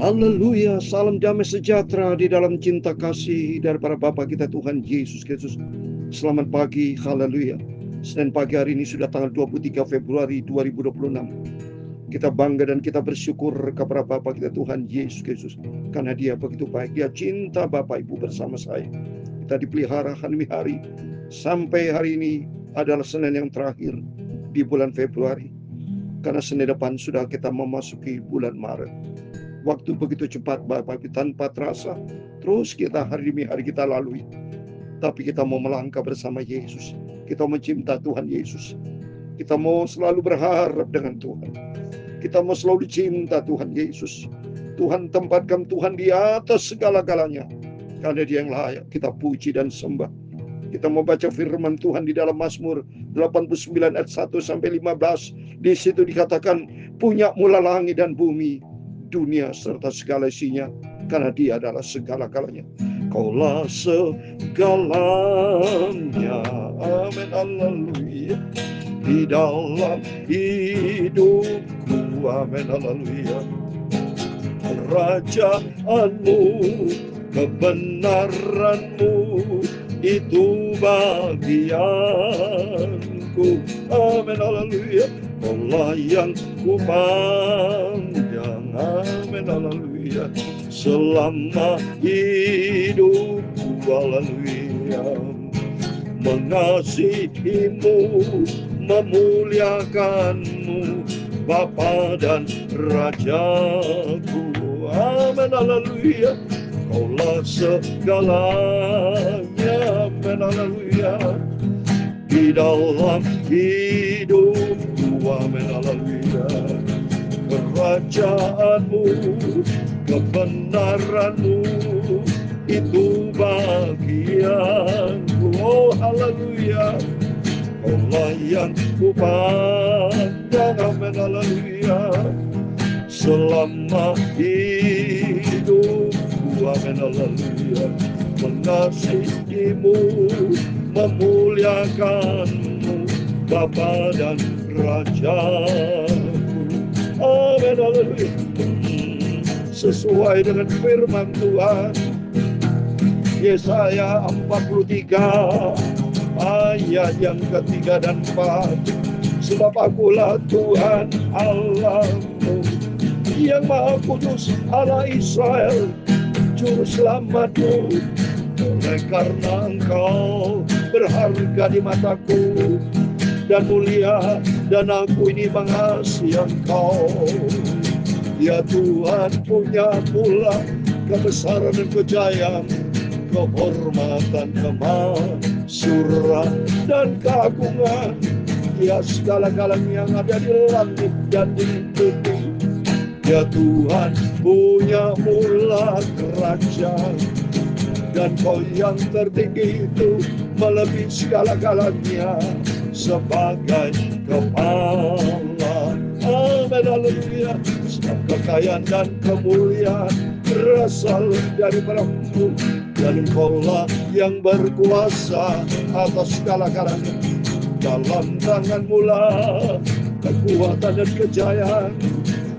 Haleluya, salam damai sejahtera di dalam cinta kasih daripada Bapa kita Tuhan Yesus Kristus. Selamat pagi, haleluya. Senin pagi hari ini sudah tanggal 23 Februari 2026. Kita bangga dan kita bersyukur kepada Bapa kita Tuhan Yesus Kristus. Karena Dia begitu baik, Dia cinta Bapak Ibu bersama saya. Kita dipelihara hari demi hari. Sampai hari ini adalah Senin yang terakhir di bulan Februari. Karena Senin depan sudah kita memasuki bulan Maret. Waktu begitu cepat Bapak Ibu, tanpa terasa. Terus kita hari demi hari kita lalui. Tapi kita mau melangkah bersama Yesus. Kita mencinta Tuhan Yesus. Kita mau selalu berharap dengan Tuhan. Kita mau selalu cinta Tuhan Yesus. Tuhan tempatkan Tuhan di atas segala-galanya. Karena Dia yang layak kita puji dan sembah. Kita mau baca firman Tuhan di dalam Mazmur 89 ayat 1 sampai 15. Di situ dikatakan, punya mula langit dan bumi, dunia serta segala isinya, karena Dia adalah segala-galanya. Kaulah segalanya, amin, haleluya, di dalam hidupku, amin, haleluya. Kerajaanmu, kebenaranmu, itu bagianku, amin, haleluya. Kaulah yang ku pandang, amin, haleluya, selama hidupku, haleluya. Mengasihimu, memuliakanmu, Bapa dan Rajaku, amin, haleluya. Kaulah segalanya, amin, haleluya, di dalam hidupku, amin, haleluya. Kerajaanmu, kebenaranmu, itu bagianku, oh haleluya. Kaulah yang ku pandang, amin, haleluya, selama hidupku, amin, haleluya. Mengasihimu, memuliakanmu, Bapa dan Rajaku, amin, haleluya. Sesuai dengan firman Tuhan, Yesaya 43 ayat yang ketiga dan 4. Sebab akulah Tuhan Allahmu, yang Maha Kudus, Allah Israel, Juru Selamatmu. Oleh karena Engkau berharga di mataku dan mulia, dan aku ini mengasihi Engkau. Ya Tuhan, punya mula kebesaran dan kejayaan, kehormatan, kemakmuran dan keagungan. Ya segala-galanya yang ada di langit dan di bumi. Ya Tuhan, punya mula kerajaan, dan Kau yang tertinggi itu melebihi segala-galanya sebagai kepala. Amin, haleluya. Sebab kekayaan dan kemuliaan berasal daripada-Mu, dan Engkaulah yang berkuasa atas segala-galanya. Dalam tangan-Mu lah kekuatan dan kejayaan,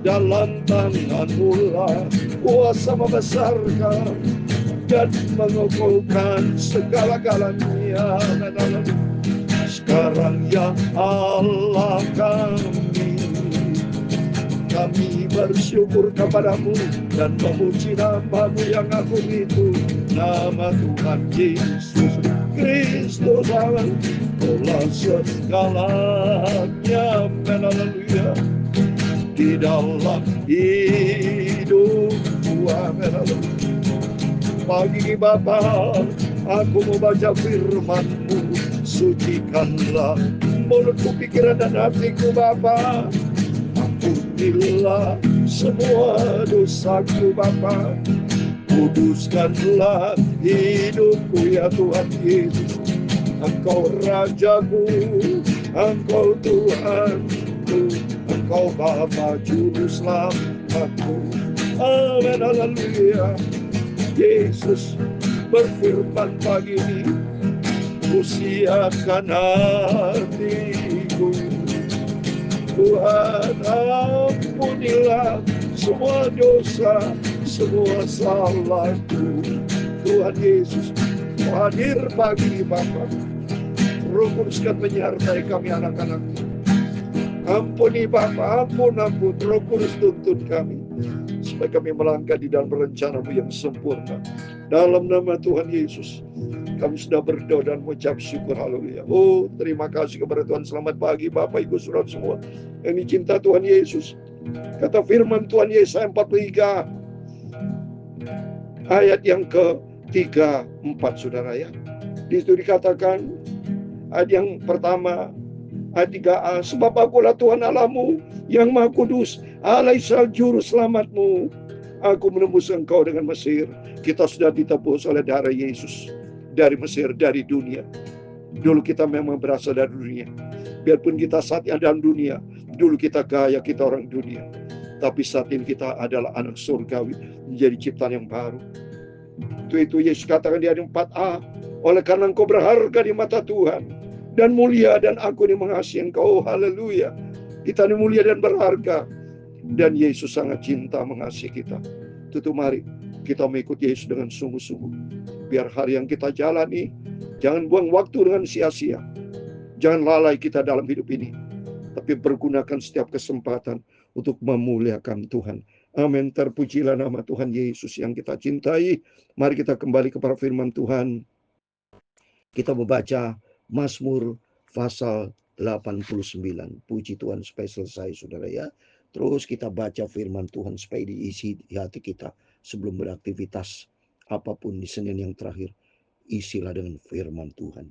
dalam tangan-Mu lah kuasa membesarkan dan mengukuhkan segala-galanya. Sekarang ya Allah kami bersyukur kepada-Mu dan memuji nama-Mu yang agung itu, nama Tuhan Yesus Kristus, amin. Kaulah segalanya, amin, haleluya, di dalam hidupku, amin, haleluya. Pagi Bapa, aku mau baca firman-Mu, sucikanlah mulutku, pikiran dan hatiku Bapa. Ampunilah semua dosaku Bapa. Kuduskanlah hidupku ya Tuhan Yesus. Engkau Rajaku, Engkau Tuhanku, Engkau Bapa Juru Selamatku, amin, haleluya. Yesus berfirman pagi ini, usiakan hatiku, Tuhan ampunilah semua dosa, semua salahku. Tuhan Yesus, hadir pagi Bapa. Roh Kudus kan menyertai kami anak-anak-Mu. Ampuni Bapa, ampun. Roh Kudus tuntun kami supaya kami melangkah di dalam rencana-Mu yang sempurna. Dalam nama Tuhan Yesus, kami sudah berdoa dan mengucap syukur. Haleluya. Oh, terima kasih kepada Tuhan. Selamat pagi Bapak Ibu Saudara semua yang dicinta Tuhan Yesus. Kata firman Tuhan Yesaya 43 ayat yang ke-3, 4 Saudara ya. Di situ dikatakan ayat yang pertama, ayat 3a, sebab akulah Tuhan Allahmu yang Maha Kudus, Allah Israel juru selamatmu. Aku menembus engkau dengan Mesir. Kita sudah ditebus oleh darah Yesus dari Mesir, dari dunia. Dulu kita memang berasal dari dunia. Biarpun kita saat ini dalam dunia, dulu kita gaya, kita orang dunia. Tapi saat ini kita adalah anak surgawi, menjadi ciptaan yang baru. Itu Yesus katakan di ayat 4a, oleh karena engkau berharga di mata Tuhan dan mulia, dan aku ini mengasihi engkau. Haleluya. Kita ini mulia dan berharga, dan Yesus sangat cinta mengasihi kita. Tutup, mari kita mengikuti Yesus dengan sungguh-sungguh. Biar hari yang kita jalani, jangan buang waktu dengan sia-sia. Jangan lalai kita dalam hidup ini, tapi pergunakan setiap kesempatan untuk memuliakan Tuhan. Amin. Terpujilah nama Tuhan Yesus yang kita cintai. Mari kita kembali kepada firman Tuhan. Kita membaca Mazmur pasal 89. Puji Tuhan supaya selesai Saudara ya. Terus kita baca firman Tuhan supaya diisi di hati kita sebelum beraktivitas apapun di Senin yang terakhir. Isilah dengan firman Tuhan.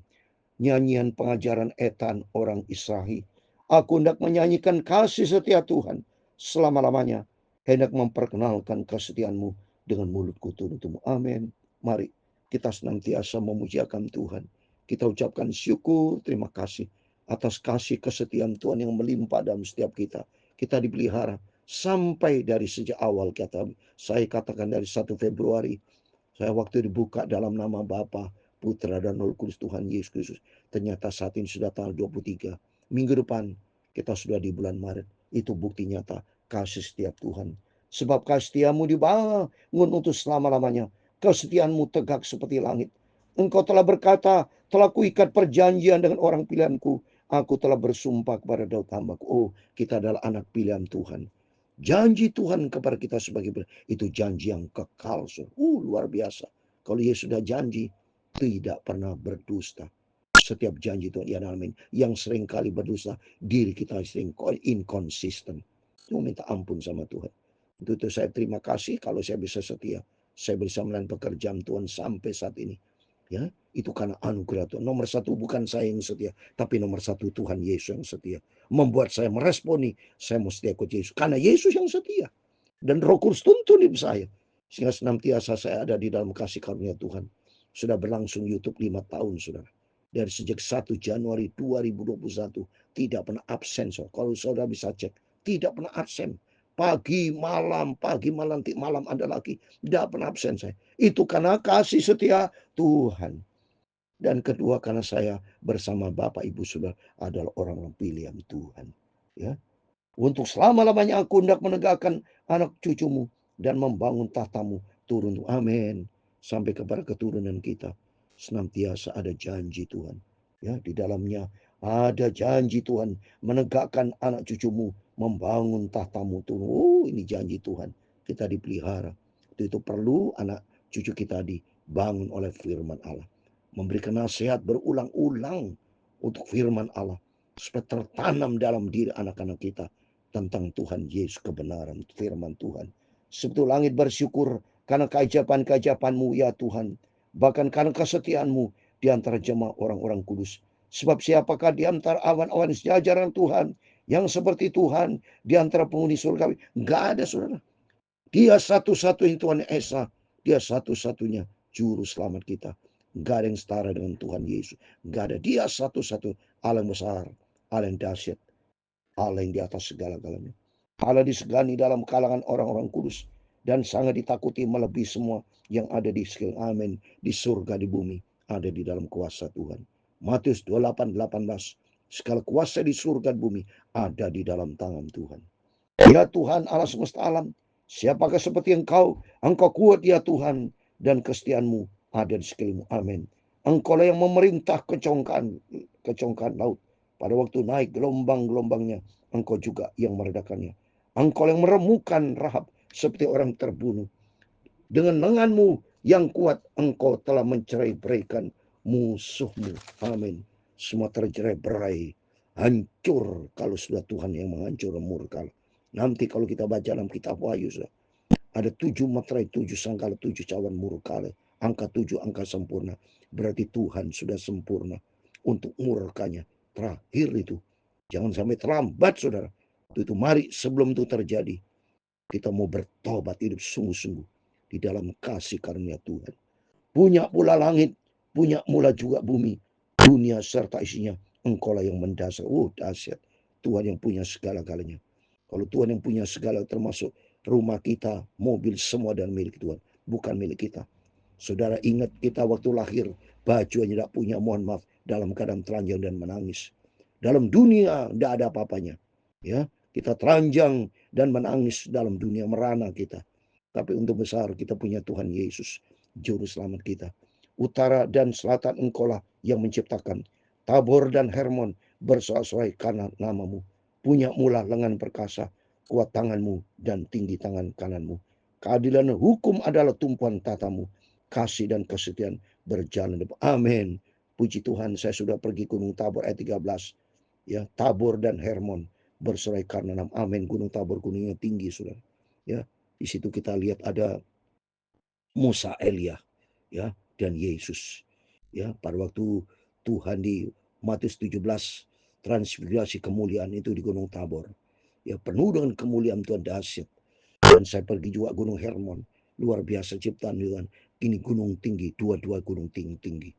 Nyanyian pengajaran etan orang Israel. Aku hendak menyanyikan kasih setia Tuhan selama-lamanya. Hendak memperkenalkan kesetiaanmu dengan mulutku tunutumu. Amin. Mari kita senantiasa memujiakan Tuhan. Kita ucapkan syukur, terima kasih atas kasih kesetiaan Tuhan yang melimpah dalam setiap kita. Kita dipelihara sampai dari sejak awal. Saya katakan dari 1 Februari. Saya waktu dibuka dalam nama Bapa, Putra dan Roh Kudus Tuhan Yesus Kristus. Ternyata saat ini sudah tanggal 23. Minggu depan kita sudah di bulan Maret. Itu bukti nyata kasih setiap Tuhan. Sebab kasih setiamu dibangun untuk selama-lamanya. Kesetiaanmu tegak seperti langit. Engkau telah berkata, telah kuikat perjanjian dengan orang pilihanku. Aku telah bersumpah kepada Daud hambaku. Oh, kita adalah anak pilihan Tuhan. Janji Tuhan kepada kita sebagai itu janji yang kekal. Luar biasa. Kalau Yesus sudah janji, tidak pernah berdusta. Setiap janji Tuhan, ya amin. Yang sering kali berdusta, diri kita sering inkonsisten. Cuma minta ampun sama Tuhan. Itu saya terima kasih kalau saya bisa setia. Saya bisa melayani pekerjaan Tuhan sampai saat ini. Ya, itu karena anugerah Tuhan. Nomor satu bukan saya yang setia, tapi nomor satu Tuhan Yesus yang setia. Membuat saya meresponi, saya mesti ikut Yesus. Karena Yesus yang setia. Dan Roh Kudus tuntun hidup saya. Sehingga senantiasa saya ada di dalam kasih karunia Tuhan. Sudah berlangsung YouTube 5 tahun, saudara. Dari sejak 1 Januari 2021, tidak pernah absen. Kalau saudara bisa cek, tidak pernah absen. Pagi, malam, nanti malam ada lagi. Tidak pernah absen saya. Itu karena kasih setia Tuhan. Dan kedua karena saya bersama Bapak Ibu Saudara adalah orang-orang pilihan Tuhan. Ya. Untuk selama-lamanya aku hendak menegakkan anak cucumu dan membangun tahtamu turun. Amin. Sampai kepada keturunan kita. Senantiasa ada janji Tuhan. Ya, di dalamnya ada janji Tuhan menegakkan anak cucumu, membangun tahtamu turun. Oh, ini janji Tuhan. Kita dipelihara. Itu perlu anak cucu kita dibangun oleh firman Allah. Memberikan nasihat berulang-ulang untuk firman Allah. Supaya tertanam dalam diri anak-anak kita tentang Tuhan Yesus, kebenaran firman Tuhan. Sebetulnya langit bersyukur karena keajaiban-keajaiban-Mu ya Tuhan. Bahkan karena kesetiaan-Mu di antara jemaah orang-orang kudus. Sebab siapakah di antara awan-awan sejajaran Tuhan yang seperti Tuhan di antara penghuni surgawi? Enggak ada, saudara. Dia satu-satunya Tuhan Esa. Dia satu-satunya juru selamat kita. Enggak ada yang setara dengan Tuhan Yesus. Enggak ada. Dia satu-satu Allah yang besar, Allah yang dahsyat, Allah yang di atas segala-galanya. Allah disegani dalam kalangan orang-orang kudus dan sangat ditakuti melebihi semua yang ada di sekeliling. Amin. Di surga, di bumi, ada di dalam kuasa Tuhan. Matius 28:18. Segala kuasa di surga dan bumi ada di dalam tangan Tuhan. Ya Tuhan Allah semesta alam, Siapakah seperti Engkau? Engkau kuat ya Tuhan, dan kesetiaan-Mu ada di sekelilingmu. Amin. Engkau lah yang memerintah kecongkaan laut. Pada waktu naik gelombang-gelombangnya, Engkau juga yang meredakannya. Engkau yang meremukan Rahab seperti orang terbunuh. Dengan lengan-Mu yang kuat, Engkau telah mencerai-beraikan musuh-Mu. Amin. Semua tercerai-berai, hancur kalau sudah Tuhan yang menghancur murka. Nanti kalau kita baca dalam kitab Wahyu, ada 7 materai, 7 sangkala, 7 cawan murka. Angka 7, angka sempurna. Berarti Tuhan sudah sempurna untuk murkanya. Terakhir itu. Jangan sampai terlambat, saudara. Itu mari sebelum itu terjadi, kita mau bertobat, hidup sungguh-sungguh di dalam kasih karunia Tuhan. Punya pula langit, punya mula juga bumi, dunia serta isinya. Engkaulah yang mendasar. Dahsyat. Tuhan yang punya segala-galanya. Kalau Tuhan yang punya segala, termasuk rumah kita, mobil, semua dan milik Tuhan. Bukan milik kita. Saudara ingat kita waktu lahir, baju yang tidak punya, mohon maaf, dalam keadaan telanjang dan menangis. Dalam dunia tidak ada apa-apanya. Ya, kita telanjang dan menangis dalam dunia, merana kita. Tapi untuk besar kita punya Tuhan Yesus, juru selamat kita. Utara dan selatan Engkaulah yang menciptakan. Tabor dan Hermon bersorak-sorai karena namamu. Punya mula lengan perkasa, kuat tanganmu dan tinggi tangan kananmu. Keadilan dan hukum adalah tumpuan tatamu. Kasih dan kesetiaan berjalan. Amin. Puji Tuhan, saya sudah pergi Gunung Tabor ayat 13. Ya, Tabor dan Hermon bersorai karena nama. Amin. Gunung Tabor gunungnya tinggi, saudara. Ya, di situ kita lihat ada Musa, Elia, ya, dan Yesus. Ya, pada waktu Tuhan di Matius 17 transfigurasi kemuliaan itu di Gunung Tabor. Ya, penuh dengan kemuliaan Tuhan, dahsyat. Dan saya pergi juga Gunung Hermon, luar biasa ciptaan Tuhan. Ini gunung tinggi, dua-dua gunung tinggi.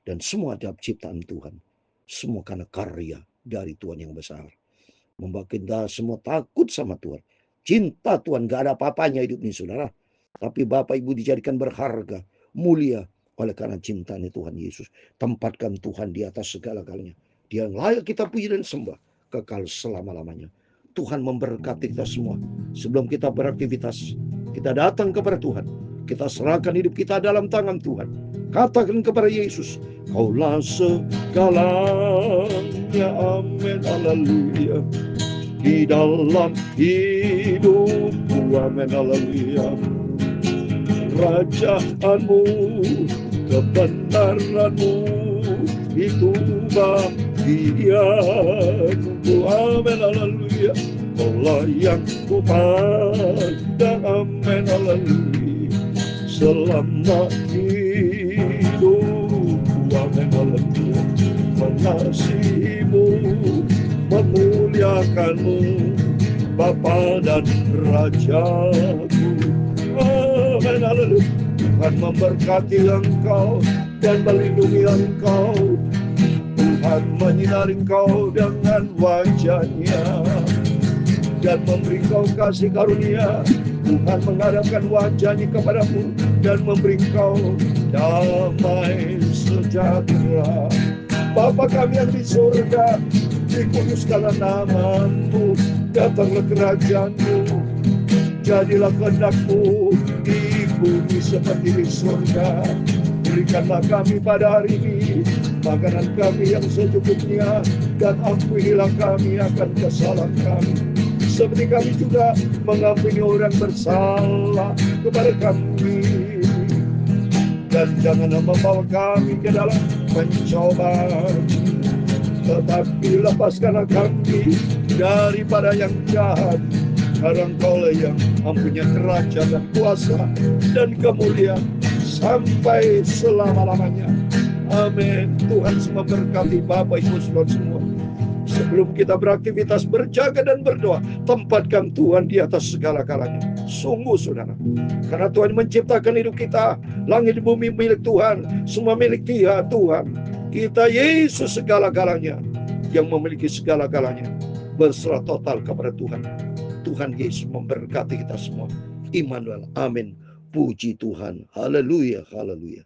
Dan semua adalah ciptaan Tuhan. Semua karena karya dari Tuhan yang besar. Membuat kita semua takut sama Tuhan. Cinta Tuhan, gak ada apa-apanya hidup ini, saudara. Tapi Bapak Ibu dijadikan berharga, mulia oleh karena cintanya Tuhan Yesus. Tempatkan Tuhan di atas segala-galanya. Dia yang layak kita puji dan sembah kekal selama-lamanya. Tuhan memberkati kita semua. Sebelum kita beraktivitas, kita datang kepada Tuhan. Kita serahkan hidup kita dalam tangan Tuhan. Katakan kepada Yesus, Kaulah segalanya, amin, haleluya. Di dalam hidupku, amin, haleluya. Kerajaanmu, kebenaranmu, itu bahagiaku, amin, haleluya. Kaulah yang ku pandang, amin, haleluya. Selama hidupku, amin, haleluya. Mengasihimu, memuliakanmu, Bapa dan Rajaku, amin, haleluya. Tuhan memberkati engkau dan melindungi engkau. Tuhan menyinari engkau dengan wajah-Nya dan memberi kau kasih karunia. Tuhan menghadapkan wajah-Nya kepadamu dan memberi kau damai sejahtera. Bapa kami yang di surga, dikuduskanlah nama-Mu, datanglah kerajaan-Mu, jadilah kehendak-Mu di bumi seperti di surga. Berikanlah kami pada hari ini makanan kami yang secukupnya, dan ampunilah kami akan kesalahan kami, seperti kami juga mengampuni orang bersalah kepada kami. Dan jangan membawa kami ke dalam pencobaan, tetapi lepaskanlah kami daripada yang jahat. Karena Engkaulah yang mempunyai kerajaan dan kuasa dan kemuliaan sampai selama-lamanya. Amin. Tuhan semua berkati Bapak Ibu Saudara semua. Sebelum kita beraktivitas, berjaga dan berdoa, tempatkan Tuhan di atas segala-galanya. Sungguh saudara, karena Tuhan menciptakan hidup kita, langit bumi milik Tuhan, semua milik Dia Tuhan. Kita Yesus segala-galanya, yang memiliki segala-galanya, berserah total kepada Tuhan. Tuhan Yesus memberkati kita semua. Immanuel, amin. Puji Tuhan, haleluya, haleluya.